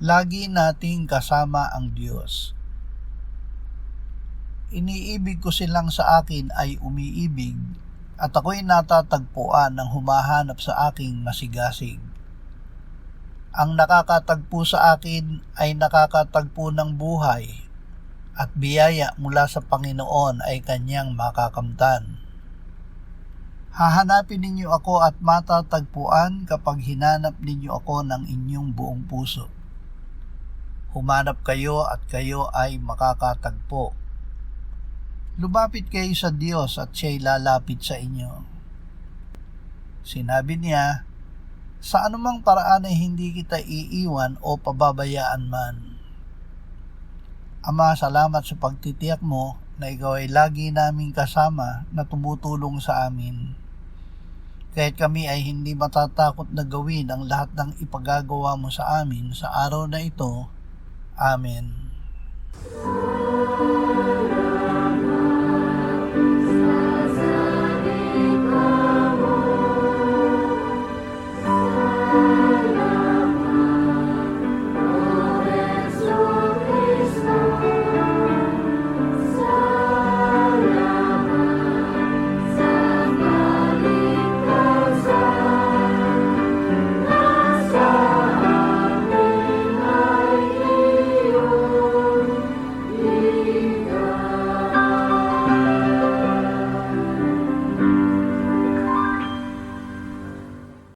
lagi nating kasama ang Diyos. Iniibig ko silang sa akin ay umiibig, at ako'y natatagpuan ng humahanap sa aking masigasig. Ang nakakatagpo sa akin ay nakakatagpo ng buhay, at biyaya mula sa Panginoon ay kanyang makakamtan. Hahanapin ninyo ako at matatagpuan kapag hinanap ninyo ako ng inyong buong puso. Humanap kayo at kayo ay makakatagpo. Lumapit kayo sa Diyos at siya'y lalapit sa inyo. Sinabi niya, sa anumang paraan ay hindi kita iiwan o pababayaan man. Ama, salamat sa pagtitiyak mo na ikaw ay lagi naming kasama na tumutulong sa amin. Kahit kami ay hindi matatakot na gawin ang lahat ng ipagagawa mo sa amin sa araw na ito. Amen.